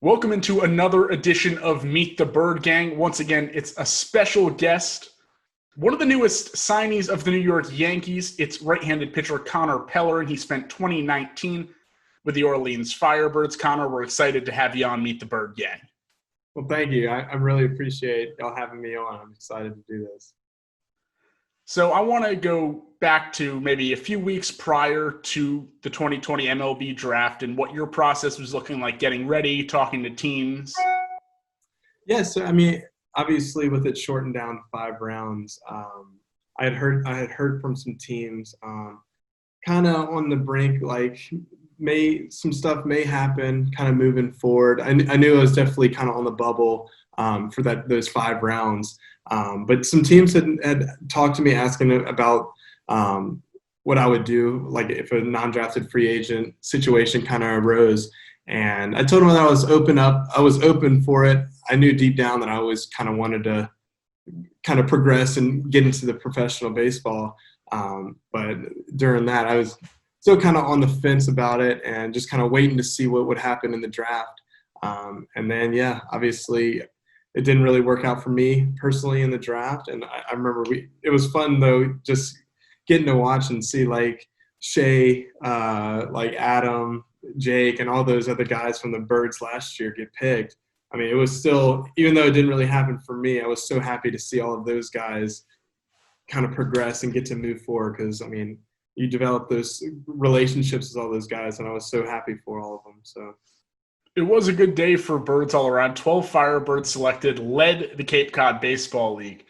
Welcome into another edition of Meet the Bird Gang. Once again, it's a special guest, one of the newest signees of the New York Yankees. It's right-handed pitcher Connor Pellerin. He spent 2019 with the Orleans Firebirds. Connor, we're excited to have you on Meet the Bird Gang. Well, thank you. I really appreciate y'all having me on. I'm excited to do this. So I want to go back to maybe a few weeks prior to the 2020 MLB Draft and what your process was looking like, getting ready, talking to teams. Yes, I mean, obviously with it shortened down to 5 rounds, I had heard from some teams, kind of on the brink, like some stuff may happen, kind of moving forward. I knew I was definitely kind of on the bubble for those 5 rounds. But some teams had talked to me asking about what I would do, like if a non-drafted free agent situation kind of arose. And I told them that I was open for it. I knew deep down that I always kind of wanted to kind of progress and get into the professional baseball. But during that, I was still kind of on the fence about it and just kind of waiting to see what would happen in the draft. And then, yeah, obviously – it didn't really work out for me personally in the draft. And I remember it was fun though, just getting to watch and see like Shay, like Adam, Jake, and all those other guys from the Birds last year get picked. I mean, it was still, even though it didn't really happen for me, I was so happy to see all of those guys kind of progress and get to move forward. Cause I mean, you develop those relationships with all those guys and I was so happy for all of them. So. It was a good day for Birds all around. 12 Firebirds selected, led the Cape Cod Baseball League.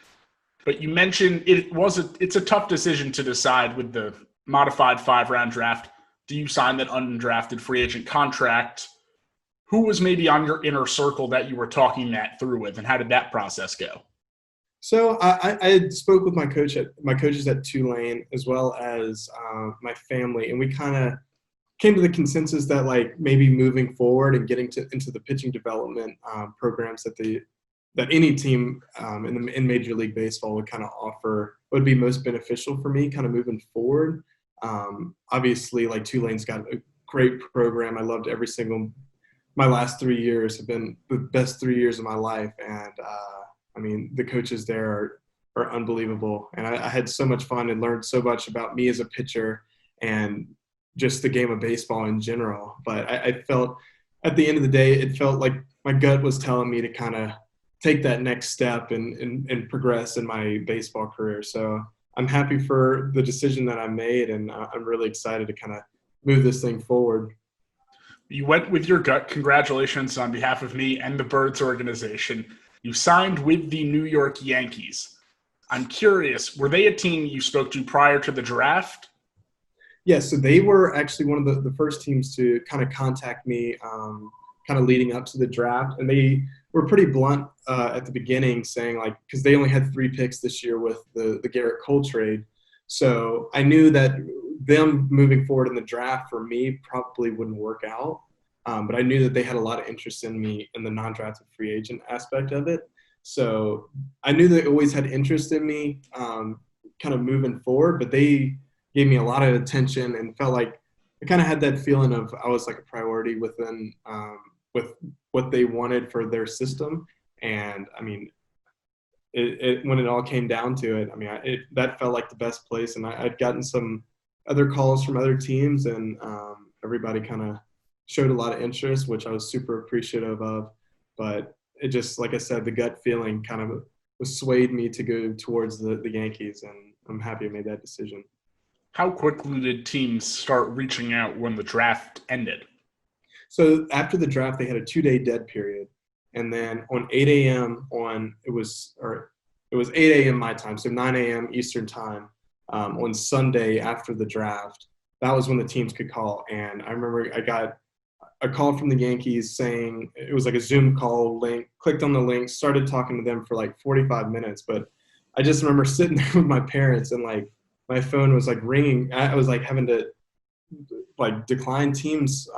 But you mentioned it's a tough decision to decide with the modified 5-round draft. Do you sign that undrafted free agent contract? Who was maybe on your inner circle that you were talking that through with, and how did that process go? So I spoke with my coaches at Tulane as well as my family, and we kind of came to the consensus that like maybe moving forward and getting into the pitching development programs that any team in Major League Baseball would kind of offer would be most beneficial for me kind of moving forward. Obviously, like Tulane's got a great program. I loved my last 3 years have been the best 3 years of my life. And I mean, the coaches there are unbelievable. And I had so much fun and learned so much about me as a pitcher and just the game of baseball in general. But I felt at the end of the day, it felt like my gut was telling me to kind of take that next step and progress in my baseball career. So I'm happy for the decision that I made, and I'm really excited to kind of move this thing forward. You went with your gut. Congratulations on behalf of me and the Birds organization. You signed with the New York Yankees. I'm curious, were they a team you spoke to prior to the draft? Yeah, so they were actually one of the first teams to kind of contact me kind of leading up to the draft. And they were pretty blunt at the beginning saying, like, because they only had 3 picks this year with the Garrett Cole trade. So I knew that them moving forward in the draft for me probably wouldn't work out. But I knew that they had a lot of interest in me in the non-drafted free agent aspect of it. So I knew they always had interest in me kind of moving forward, but they gave me a lot of attention and felt like I kind of had that feeling of I was like a priority within with what they wanted for their system. And I mean, when it all came down to it, I mean, that felt like the best place. And I'd gotten some other calls from other teams, and everybody kind of showed a lot of interest, which I was super appreciative of. But it just, like I said, the gut feeling kind of swayed me to go towards the Yankees, and I'm happy I made that decision. How quickly did teams start reaching out when the draft ended? So after the draft, they had a 2-day dead period. And then on 8 a.m. it was 8 a.m. my time, so 9 a.m. Eastern time on Sunday after the draft, that was when the teams could call. And I remember I got a call from the Yankees saying it was like a Zoom call link, clicked on the link, started talking to them for like 45 minutes. But I just remember sitting there with my parents and like my phone was like ringing. I was like having to like decline teams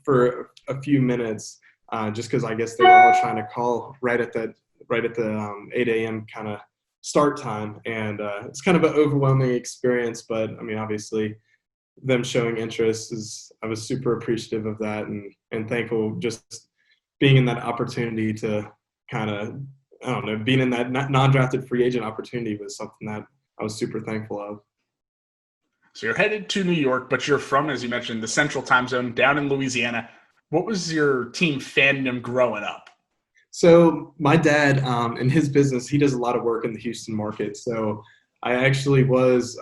for a few minutes just because I guess they were all trying to call right at the 8 a.m. kind of start time, and it's kind of an overwhelming experience. But I mean, obviously, them showing interest I was super appreciative of that, and thankful just being in that opportunity to kind of, I don't know, being in that non-drafted free agent opportunity was something that I was super thankful of. So you're headed to New York, but you're from, as you mentioned, the Central Time Zone down in Louisiana. What was your team fandom growing up? So my dad, in his business, he does a lot of work in the Houston market. So I actually was,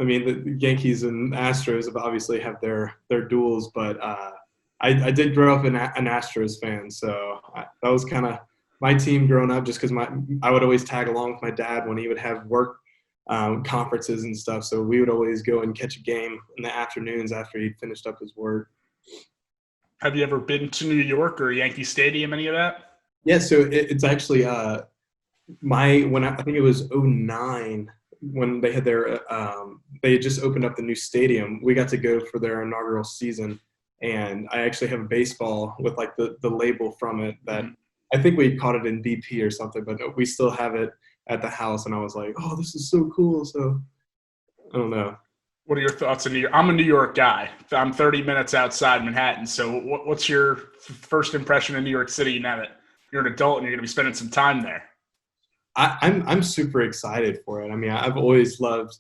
I mean, the Yankees and Astros obviously have their duels, but I did grow up an Astros fan. So that was kind of my team growing up, just because I would always tag along with my dad when he would have work conferences and stuff. So we would always go and catch a game in the afternoons after he'd finished up his work. Have you ever been to New York or Yankee Stadium, any of that? Yeah, so it's actually when I think it was '09 when they had they had just opened up the new stadium. We got to go for their inaugural season, and I actually have a baseball with like the label from it that I think we caught it in BP or something, but we still have it at the house. And I was like, oh, this is so cool. So I don't know. What are your thoughts on New York? I'm a New York guy. I'm 30 minutes outside Manhattan. So what's your first impression of New York City now that you're an adult and you're going to be spending some time there? I'm super excited for it. I mean, I've always loved.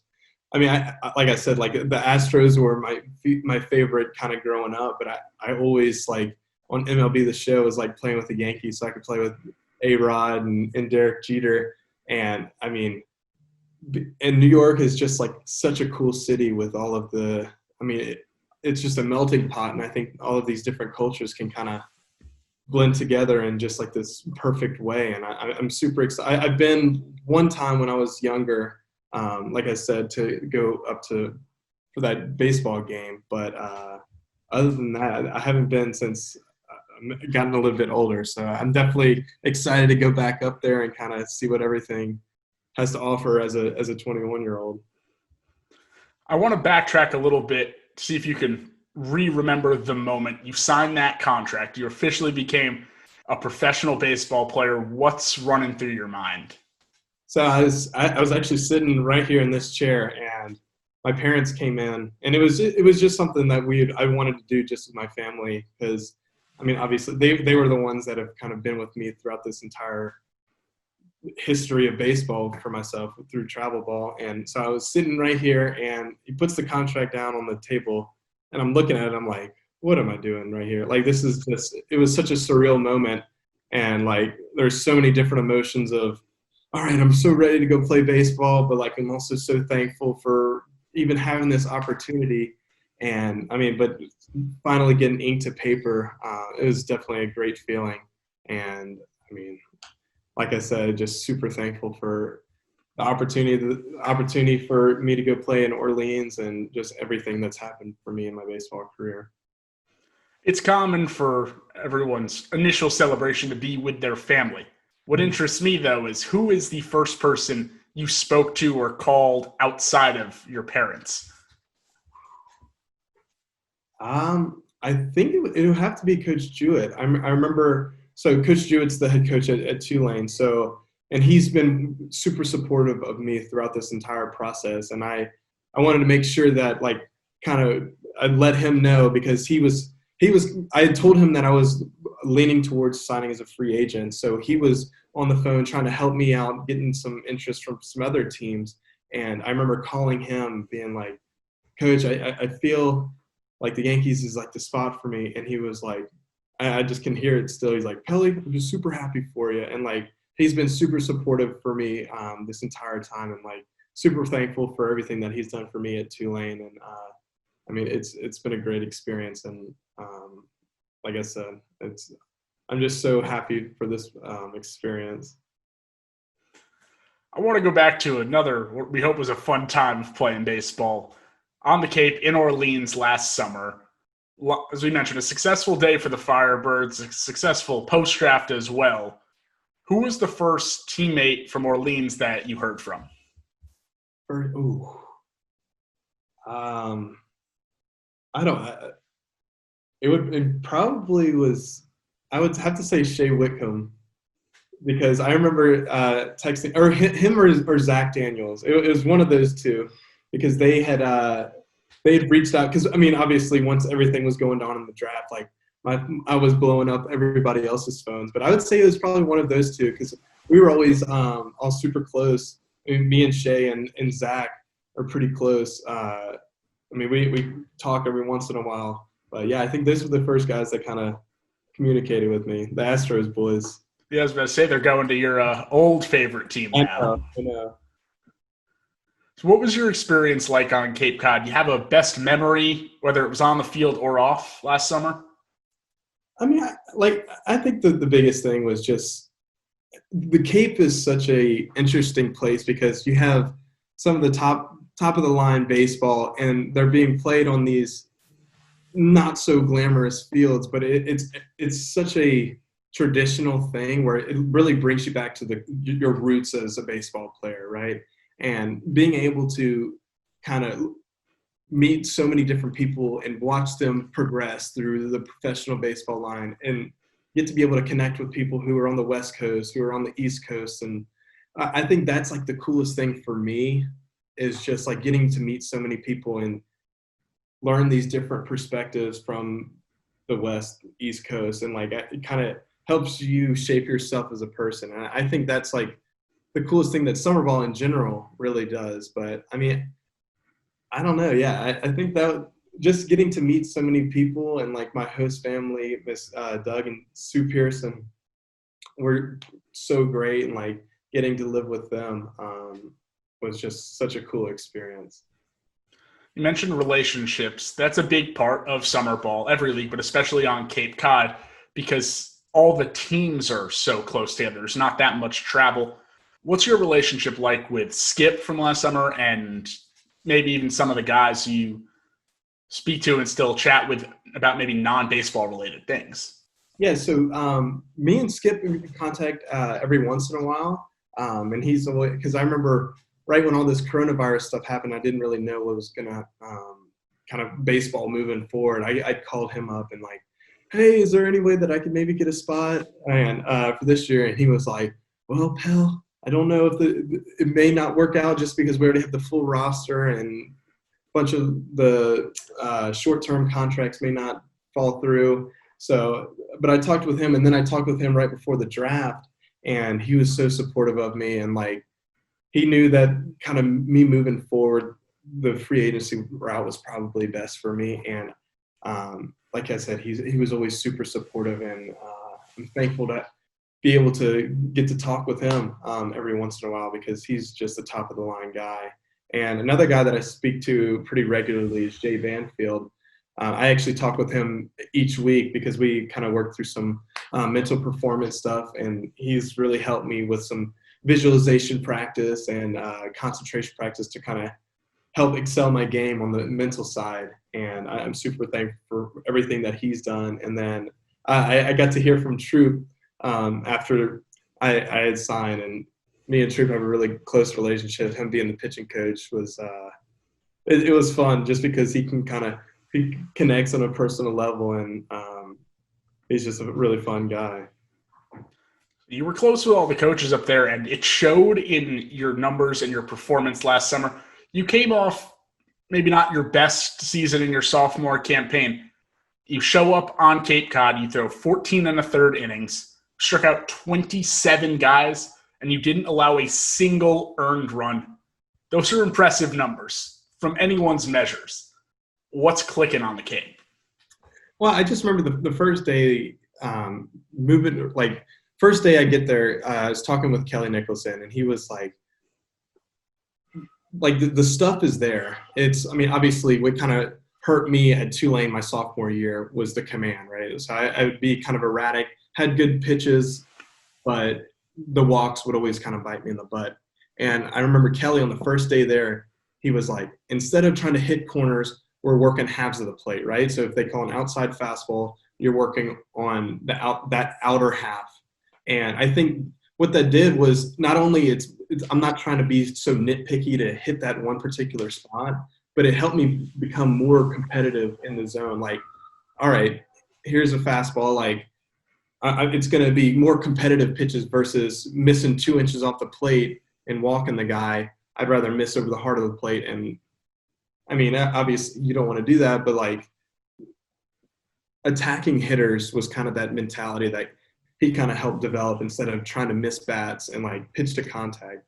I mean, like I said, like the Astros were my favorite kind of growing up, but I always like on MLB The Show was like playing with the Yankees, so I could play with A-Rod and Derek Jeter. And I mean, and New York is just like such a cool city with all of the. I mean, it's just a melting pot, and I think all of these different cultures can kind of blend together in just like this perfect way. And I'm super excited. I've been one time when I was younger, like I said, to go up for that baseball game. But other than that, I haven't been since I've gotten a little bit older. So I'm definitely excited to go back up there and kind of see what everything has to offer as a 21-year-old. I want to backtrack a little bit, see if you can remember the moment you signed that contract. You officially became a professional baseball player. What's running through your mind? So I was actually sitting right here in this chair, and my parents came in, and it was just something that I wanted to do just with my family, because I mean, obviously they were the ones that have kind of been with me throughout this entire history of baseball for myself through travel ball. And so I was sitting right here, and he puts the contract down on the table, and I'm looking at it. I'm like, what am I doing right here? Like, this is just, it was such a surreal moment. And like, there's so many different emotions of, all right, I'm so ready to go play baseball, but like, I'm also so thankful for even having this opportunity. And I mean, but finally getting ink to paper, it was definitely a great feeling. And I mean, like I said, just super thankful for the opportunity for me to go play in Orleans, and just everything that's happened for me in my baseball career. It's common for everyone's initial celebration to be with their family. What interests me, though, is who is the first person you spoke to or called outside of your parents? I think it would have to be Coach Jewett. I remember, so Coach Jewett's the head coach at Tulane. So, and he's been super supportive of me throughout this entire process. And I wanted to make sure that like kind of I let him know, because I had told him that I was leaning towards signing as a free agent. So he was on the phone trying to help me out, getting some interest from some other teams. And I remember calling him being like, Coach, I feel like the Yankees is like the spot for me. And he was like, I just can hear it still. He's like, Pelly, I'm just super happy for you. And like, he's been super supportive for me this entire time, and like super thankful for everything that he's done for me at Tulane. And I mean, it's been a great experience. And like I said, I'm just so happy for this experience. I want to go back to another, what we hope was a fun time of playing baseball on the Cape in Orleans last summer. As we mentioned, a successful day for the Firebirds, a successful post-draft as well. Who was the first teammate from Orleans that you heard from? I don't. It probably was. I would have to say Shea Whitcomb, because I remember texting or him or Zach Daniels. It was one of those two because they had reached out because I mean obviously once everything was going on in the draft, like I was blowing up everybody else's phones, but I would say it was probably one of those two because we were always all super close. I mean, me and Shay and Zach are pretty close. I mean, we talk every once in a while, but yeah, I think those were the first guys that kind of communicated with me, the Astros boys. Yeah, I was about to say they're going to your old favorite team now. I know. So what was your experience like on Cape Cod? You have a best memory, whether it was on the field or off last summer? I mean, I think the biggest thing was just the Cape is such a interesting place because you have some of the top of the line baseball, and they're being played on these not so glamorous fields, but it's such a traditional thing where it really brings you back to your roots as a baseball player, right? And being able to kind of meet so many different people and watch them progress through the professional baseball line and get to be able to connect with people who are on the West Coast, who are on the East Coast. And I think that's like the coolest thing for me is just like getting to meet so many people and learn these different perspectives from the West, East Coast. And like, it kind of helps you shape yourself as a person. And I think that's like the coolest thing that summer ball in general really does. But I mean, I don't know. Yeah, I think that just getting to meet so many people and like my host family, Miss Doug and Sue Pearson, were so great, and like getting to live with them was just such a cool experience. You mentioned relationships. That's a big part of summer ball, every league, but especially on Cape Cod, because all the teams are so close together. There's not that much travel. What's your relationship like with Skip from last summer and maybe even some of the guys you speak to and still chat with about maybe non-baseball related things? Yeah, so me and Skip in contact every once in a while. And he's always, because I remember right when all this coronavirus stuff happened, I didn't really know what was going to kind of baseball moving forward. I called him up and like, hey, is there any way that I could maybe get a spot and for this year? And he was like, well, pal, I don't know if it may not work out just because we already have the full roster and a bunch of the short-term contracts may not fall through. So, but I talked with him, and then I talked with him right before the draft, and he was so supportive of me, and like he knew that kind of me moving forward, the free agency route was probably best for me. And like I said, he was always super supportive, and I'm thankful to be able to get to talk with him every once in a while because he's just a top of the line guy. And another guy that I speak to pretty regularly is Jay Banfield. I actually talk with him each week because we kind of work through some mental performance stuff, and he's really helped me with some visualization practice and concentration practice to kind of help excel my game on the mental side. And I'm super thankful for everything that he's done. And then I got to hear from Troop after I had signed, and me and Troop have a really close relationship. Him being the pitching coach was it was fun just because he connects on a personal level, and he's just a really fun guy. You were close with all the coaches up there, and it showed in your numbers and your performance last summer. You came off maybe not your best season in your sophomore campaign. You show up on Cape Cod, you throw 14 1/3 innings, struck out 27 guys, and you didn't allow a single earned run. Those are impressive numbers from anyone's measures. What's clicking on the Cape? Well, I just remember the first day moving, like first day I get there, I was talking with Kelly Nicholson, and he was like the stuff is there. I mean, obviously what kind of hurt me at Tulane my sophomore year was the command, right? So I would be kind of erratic, had good pitches, but the walks would always kind of bite me in the butt. And I remember Kelly on the first day there, he was like, instead of trying to hit corners, we're working halves of the plate, right? So if they call an outside fastball, you're working on that outer half. And I think what that did was not only I'm not trying to be so nitpicky to hit that one particular spot, but it helped me become more competitive in the zone. Like, all right, here's a fastball. Like, it's going to be more competitive pitches versus missing 2 inches off the plate and walking the guy. I'd rather miss over the heart of the plate. And I mean, obviously you don't want to do that, but like attacking hitters was kind of that mentality that he kind of helped develop instead of trying to miss bats and like pitch to contact.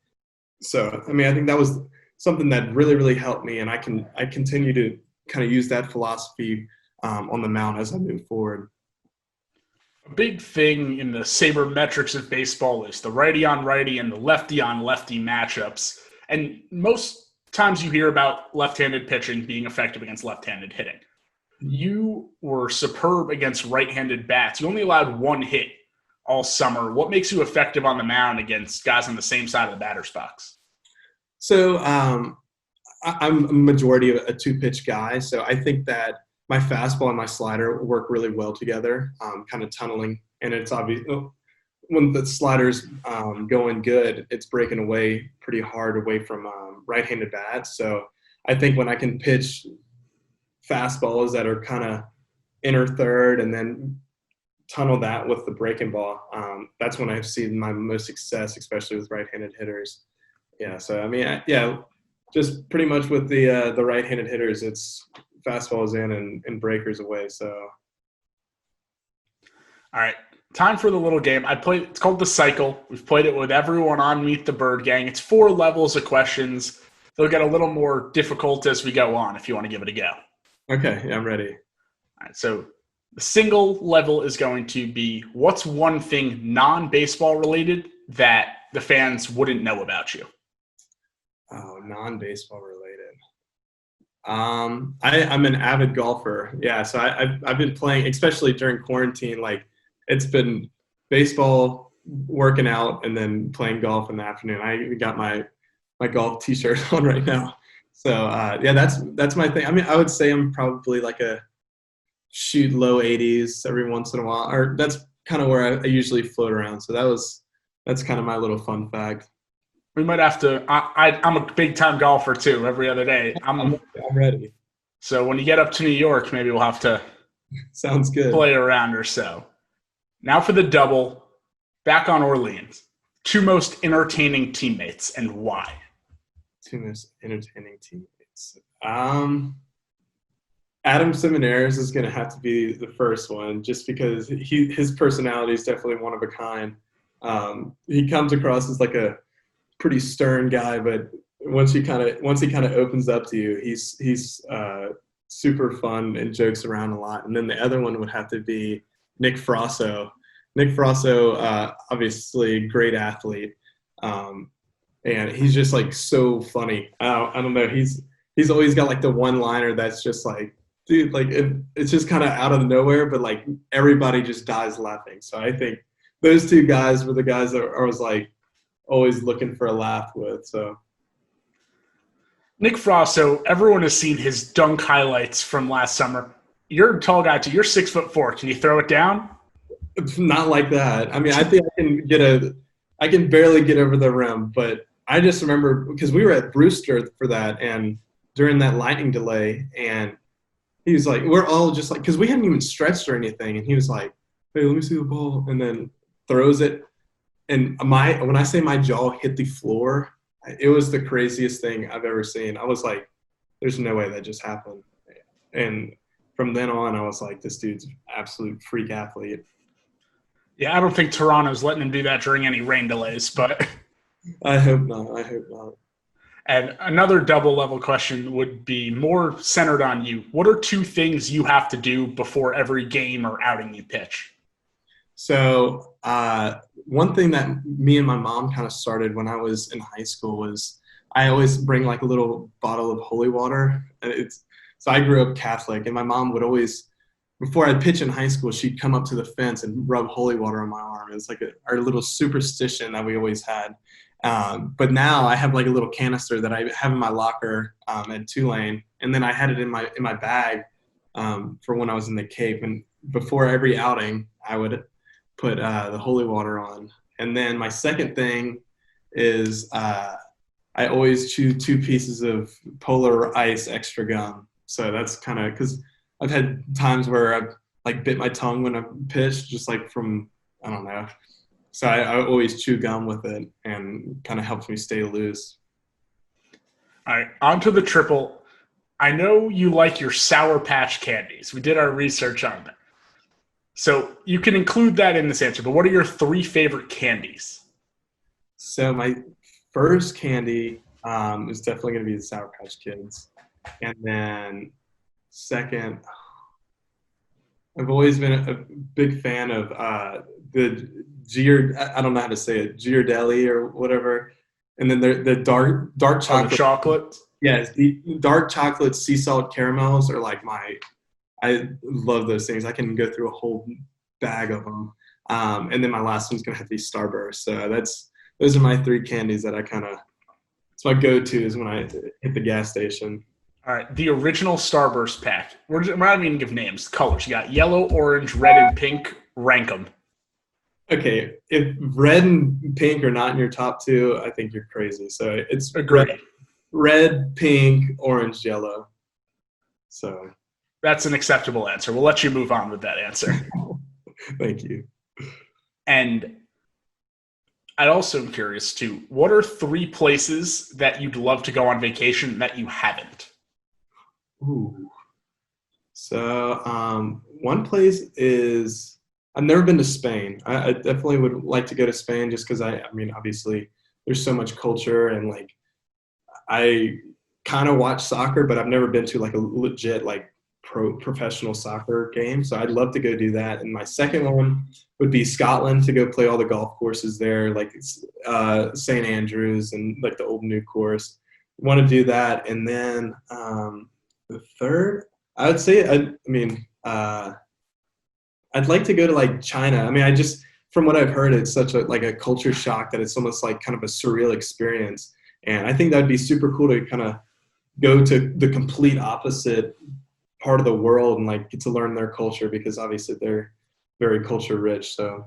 So, I mean, I think that was something that really, really helped me. And I continue to kind of use that philosophy on the mound as I move forward. A big thing in the sabermetrics of baseball is the righty on righty and the lefty on lefty matchups. And most times you hear about left-handed pitching being effective against left-handed hitting. You were superb against right-handed bats. You only allowed 1 hit all summer. What makes you effective on the mound against guys on the same side of the batter's box? So I'm a majority of a 2-pitch guy. So I think that my fastball and my slider work really well together, kind of tunneling. And it's obvious when the slider's going good, it's breaking away pretty hard away from right-handed bats. So I think when I can pitch fastballs that are kind of inner third and then tunnel that with the breaking ball, that's when I've seen my most success, especially with right-handed hitters. Yeah, so I mean, just pretty much with the right-handed hitters, it's fastballs in and breakers away. So, all right, time for the little game. It's called The Cycle. We've played it with everyone on Meet the Bird Gang. It's 4 levels of questions. They'll get a little more difficult as we go on if you want to give it a go. Okay, yeah, I'm ready. All right, so the single level is going to be, what's one thing non-baseball related that the fans wouldn't know about you? Oh, non-baseball related. I'm an avid golfer. Yeah, so I've been playing, especially during quarantine. Like it's been baseball, working out, and then playing golf in the afternoon. I got my golf T-shirt on right now. So yeah, that's my thing. I mean, I would say I'm probably like a shoot low 80s every once in a while, or that's kind of where I usually float around. So that's kind of my little fun fact. We might have to. I'm a big time golfer too. Every other day, I'm ready. So when you get up to New York, maybe we'll have to. Sounds good. Play around or so. Now for the double. Back on Orleans. 2 most entertaining teammates and why? 2 most entertaining teammates. Adam Seminaris is going to have to be the first one, just because his personality is definitely one of a kind. He comes across as like a pretty stern guy, but once he kind of opens up to you, he's super fun and jokes around a lot. And then the other one would have to be Nick Frasso. Nick Frasso, obviously great athlete, and he's just like so funny. I don't know. He's always got like the one-liner that's just like, dude, like it's just kind of out of nowhere, but like everybody just dies laughing. So I think those 2 guys were the guys that I was like always looking for a laugh with. So Nick Frasso, everyone has seen his dunk highlights from last summer. You're a tall guy too. You're 6'4". Can you throw it down? Not like that. I mean, I think I can barely get over the rim, but I just remember because we were at Brewster for that, and during that lightning delay, and he was like, we're all just like, because we hadn't even stretched or anything, and he was like, hey, let me see the ball, and then throws it. And when I say my jaw hit the floor, it was the craziest thing I've ever seen. I was like, there's no way that just happened. And from then on, I was like, this dude's an absolute freak athlete. Yeah, I don't think Toronto's letting him do that during any rain delays, but I hope not. And another double level question would be more centered on you. What are 2 things you have to do before every game or outing you pitch? So one thing that me and my mom kind of started when I was in high school was I always bring like a little bottle of holy water. So I grew up Catholic, and my mom would always, before I'd pitch in high school, she'd come up to the fence and rub holy water on my arm. It was like our little superstition that we always had. But now I have like a little canister that I have in my locker at Tulane, and then I had it in my bag for when I was in the Cape. And before every outing, I would put the holy water on. And then my second thing is I always chew 2 pieces of Polar Ice extra gum. So that's kind of because I've had times where I've like bit my tongue when I pitched, just like from I don't know. So I always chew gum with it, and kind of helps me stay loose. All right, on to the triple. I know you like your Sour Patch candies. We did our research on that. So you can include that in this answer, but what are your 3 favorite candies? So my first candy is definitely going to be the Sour Patch Kids, and then second, I've always been a big fan of the I don't know how to say it, Giardelli or whatever, and then the dark Hot chocolate. chocolate? Yes, the dark chocolate sea salt caramels are like I love those things. I can go through a whole bag of them. And then my last one's gonna have to be Starburst. So those are my 3 candies that it's my go-to is when I hit the gas station. All right, the original Starburst pack. We're not even give names, colors. You got yellow, orange, red, and pink. Rank them. Okay, if red and pink are not in your top 2, I think you're crazy. So it's Agreed. red, pink, orange, yellow. So that's an acceptable answer. We'll let you move on with that answer. Thank you. And I also am curious too, what are 3 places that you'd love to go on vacation that you haven't? Ooh. So one place is I've never been to Spain. I definitely would like to go to Spain just because I mean, obviously there's so much culture, and like I kind of watch soccer, but I've never been to like a legit like professional soccer game. So I'd love to go do that. And my second one would be Scotland, to go play all the golf courses there, like St. Andrews and like the Old New Course. Want to do that. And then the third, I would say, I'd like to go to like China. I mean, from what I've heard, it's such a culture shock that it's almost like kind of a surreal experience. And I think that'd be super cool to kind of go to the complete opposite part of the world and like get to learn their culture, because obviously they're very culture rich. So,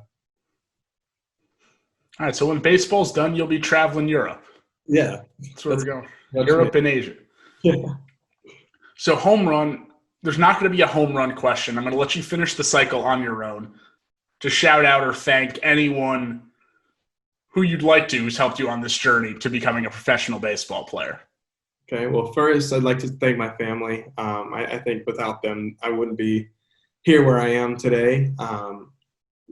all right. So when baseball's done, you'll be traveling Europe. Yeah, that's where we're going. Europe and Asia. Yeah. So home run. There's not going to be a home run question. I'm going to let you finish the cycle on your own to shout out or thank anyone who you'd like to who's helped you on this journey to becoming a professional baseball player. Okay, well, first, I'd like to thank my family. I think without them, I wouldn't be here where I am today.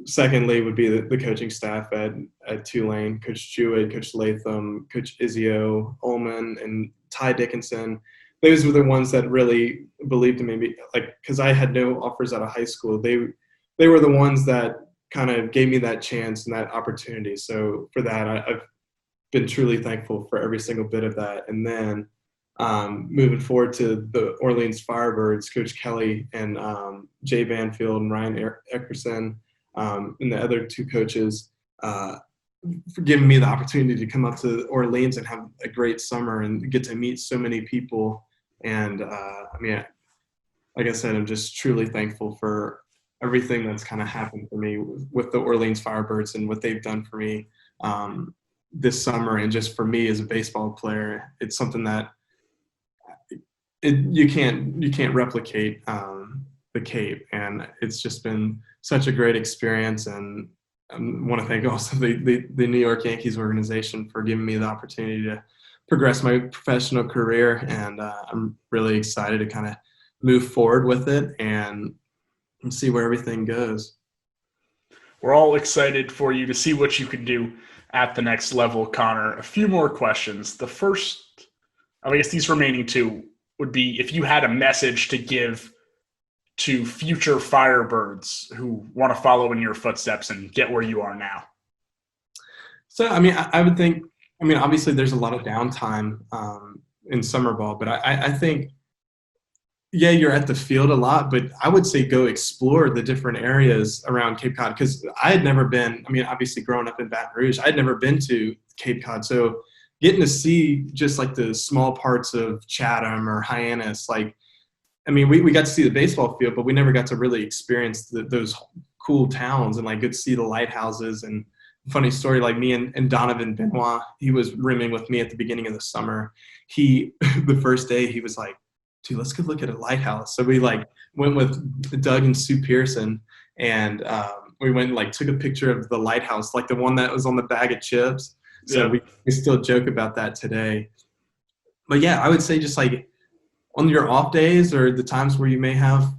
Secondly, would be the coaching staff at Tulane, Coach Jewett, Coach Latham, Coach Izio, Ullman, and Ty Dickinson. Those were the ones that really believed in me, like, because I had no offers out of high school. They were the ones that kind of gave me that chance and that opportunity. So for that, I've been truly thankful for every single bit of that. And then moving forward to the Orleans Firebirds, Coach Kelly and Jay Banfield and Ryan Eckerson, and the other 2 coaches, for giving me the opportunity to come up to Orleans and have a great summer and get to meet so many people. And I mean, like I said, I'm just truly thankful for everything that's kind of happened for me with the Orleans Firebirds and what they've done for me this summer. And just for me as a baseball player, it's something that you can't replicate the Cape. And it's just been such a great experience. And I want to thank also the New York Yankees organization for giving me the opportunity to progress my professional career. And I'm really excited to kind of move forward with it and see where everything goes. We're all excited for you to see what you can do at the next level, Connor. A few more questions. The first, I guess these remaining 2 would be if you had a message to give to future Firebirds who want to follow in your footsteps and get where you are now. So, I mean, I would think, I mean, obviously there's a lot of downtime in summer ball, but I think, yeah, you're at the field a lot, but I would say go explore the different areas around Cape Cod, because I had never been, I mean, obviously growing up in Baton Rouge, I had never been to Cape Cod. So getting to see just like the small parts of Chatham or Hyannis, like, I mean, we got to see the baseball field, but we never got to really experience those cool towns and like get to see the lighthouses. And funny story, like me and Donovan Benoit, he was rooming with me at the beginning of the summer. The first day he was like, dude, let's go look at a lighthouse. So we like went with Doug and Sue Pearson, and we went and like took a picture of the lighthouse, like the one that was on the bag of chips. So Yeah. we still joke about that today. But yeah, I would say just like on your off days or the times where you may have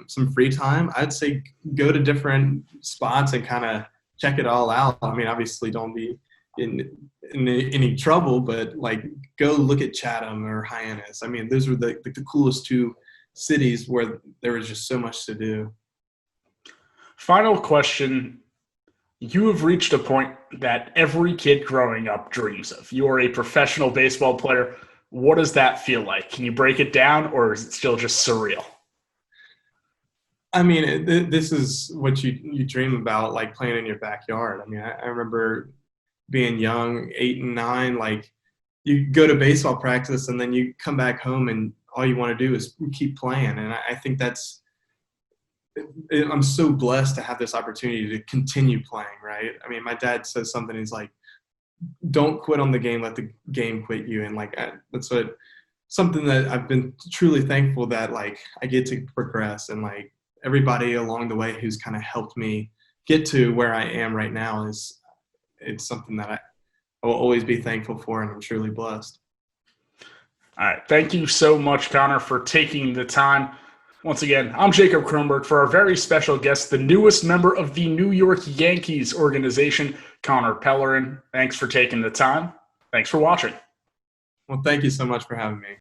some free time, I'd say go to different spots and kind of check it all out. I mean, obviously don't be in any trouble, but like go look at Chatham or Hyannis. I mean, those were the coolest two cities where there was just so much to do. Final question. You have reached a point that every kid growing up dreams of. You are a professional baseball player. What does that feel like? Can you break it down, or is it still just surreal? I mean, this is what you dream about, like playing in your backyard. I mean, I remember being young, 8 and 9, like you go to baseball practice and then you come back home and all you want to do is keep playing. And I think I'm so blessed to have this opportunity to continue playing, right? I mean, my dad says something, he's like, don't quit on the game, let the game quit you. And like, that's something that I've been truly thankful that like I get to progress, and like everybody along the way who's kind of helped me get to where I am right now it's something that I will always be thankful for, and I'm truly blessed. All right. Thank you so much, Connor, for taking the time. Once again, I'm Jacob Kronberg for our very special guest, the newest member of the New York Yankees organization, Connor Pellerin. Thanks for taking the time. Thanks for watching. Well, thank you so much for having me.